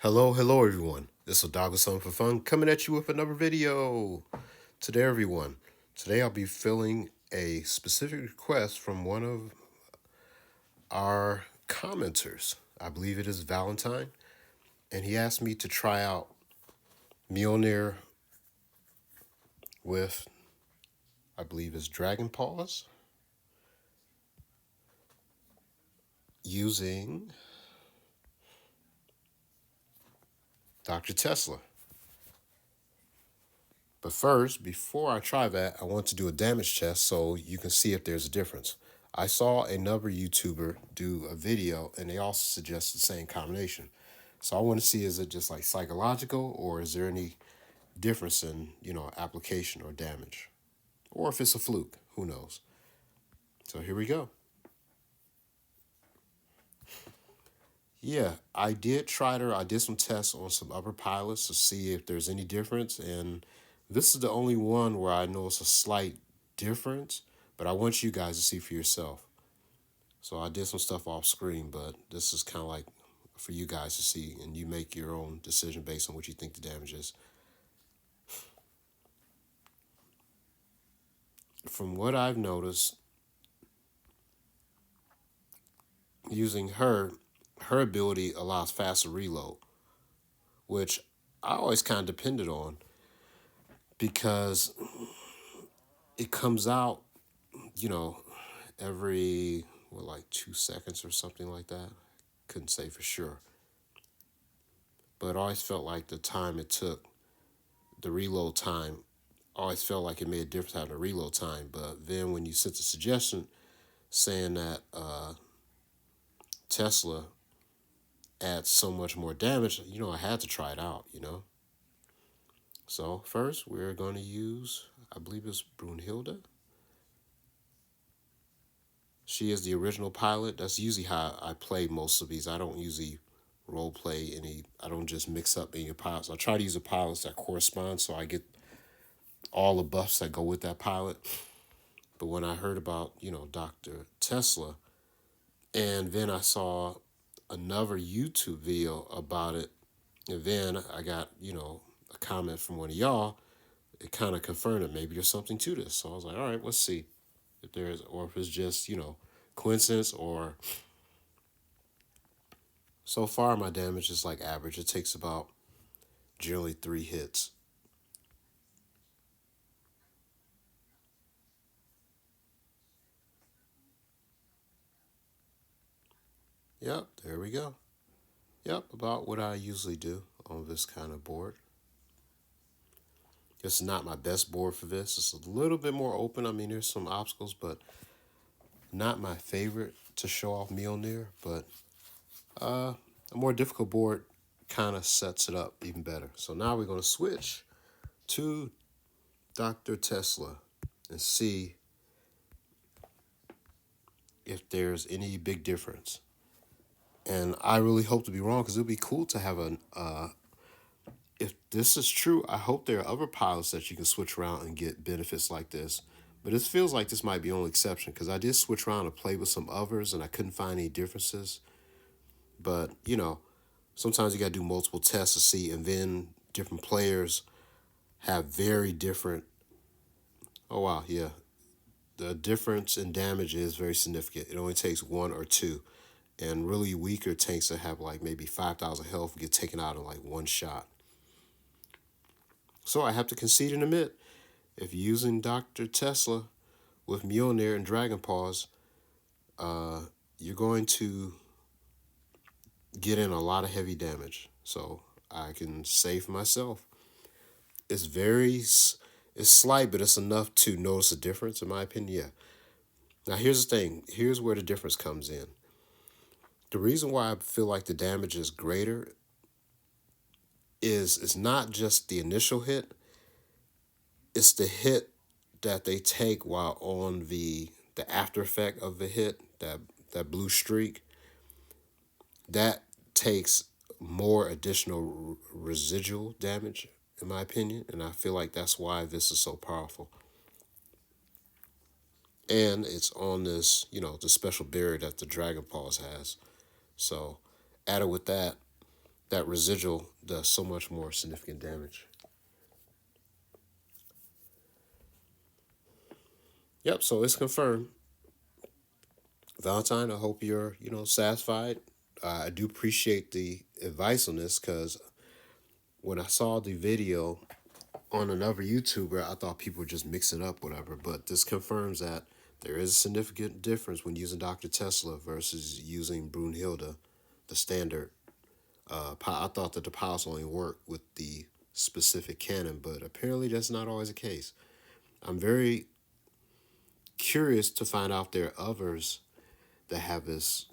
Hello everyone. This is Dog with Something for Fun coming at you with another video. Today everyone, today I'll be filling a specific request from one of our commenters. I believe it is Valentine, and he asked me to try out Mjolnir with, I believe it's dragon paws, using Dr. Tesla. But first, before I try that, I want to do a damage test so you can see if there's a difference. I saw another YouTuber do a video and they also suggest the same combination. So I want to see, is it just like psychological, or is there any difference in, application or damage? Or if it's a fluke, who knows? So here we go. Yeah, I did try to. I did some tests on some upper pilots to see if there's any difference, and this is the only one where I notice a slight difference. But I want you guys to see for yourself. So I did some stuff off screen, but this is kind of like for you guys to see, and you make your own decision based on what you think the damage is. From what I've noticed, using her ability allows faster reload, which I always kind of depended on because it comes out, you know, every, like 2 seconds or something like that. Couldn't say for sure. But it always felt like the time it took, the reload time, always felt like it made a difference having a reload time. But then when you sent the suggestion saying that Tesla adds so much more damage, I had to try it out. So first we're going to use, I believe it's Brunhilda. She is the original pilot. That's usually how I play most of these. I don't usually role play any. I don't just mix up any pilots. I try to use the pilots that correspond so I get all the buffs that go with that pilot. But when I heard about, Dr. Tesla, and then I saw another YouTube video about it, and then I got, a comment from one of y'all, it kind of confirmed that maybe there's something to this. So I was like, all right, let's see if there's, or if it's just, coincidence, or so far my damage is like average. It takes about generally 3 hits. Yep, there we go. Yep, about what I usually do on this kind of board. This is not my best board for this. It's a little bit more open. I mean, there's some obstacles, but not my favorite to show off Mjolnir. But a more difficult board kind of sets it up even better. So now we're going to switch to Dr. Tesla and see if there's any big difference. And I really hope to be wrong, because it would be cool to have an if this is true, I hope there are other pilots that you can switch around and get benefits like this. But it feels like this might be the only exception, because I did switch around and play with some others and I couldn't find any differences. But, sometimes you got to do multiple tests to see, and then different players have very different. Oh, wow, yeah. The difference in damage is very significant. It only takes 1 or 2. And really weaker tanks that have like maybe 5,000 health get taken out in like one shot. So I have to concede and admit, if using Dr. Tesla with Mjolnir and Dragon Paws, you're going to get in a lot of heavy damage. So I can say for myself, it's slight, but it's enough to notice a difference, in my opinion. Yeah. Now here's the thing. Here's where the difference comes in. The reason why I feel like the damage is greater is it's not just the initial hit, it's the hit that they take while on the after effect of the hit, that blue streak. That takes more additional residual damage, in my opinion, and I feel like that's why this is so powerful. And it's on this, the special barrier that the Dragon Paws has. So added with that, that residual does so much more significant damage. Yep, so it's confirmed. Valentine, I hope you're, satisfied. I do appreciate the advice on this because when I saw the video on another YouTuber, I thought people were just mixing up whatever. But this confirms that there is a significant difference when using Dr. Tesla versus using Brunhilda, the standard. I thought that the powers only work with the specific cannon, but apparently that's not always the case. I'm very curious to find out there are others that have this,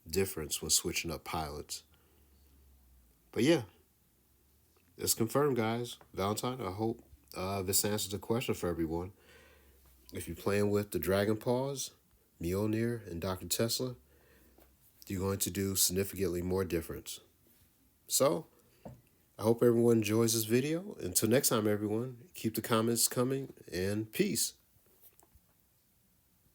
difference when switching up pilots. But yeah, it's confirmed, guys. Valentine, I hope this answers the question for everyone. If you're playing with the Dragon Paws, Mjolnir, and Dr. Tesla, you're going to do significantly more difference. So, I hope everyone enjoys this video. Until next time, everyone, keep the comments coming and peace.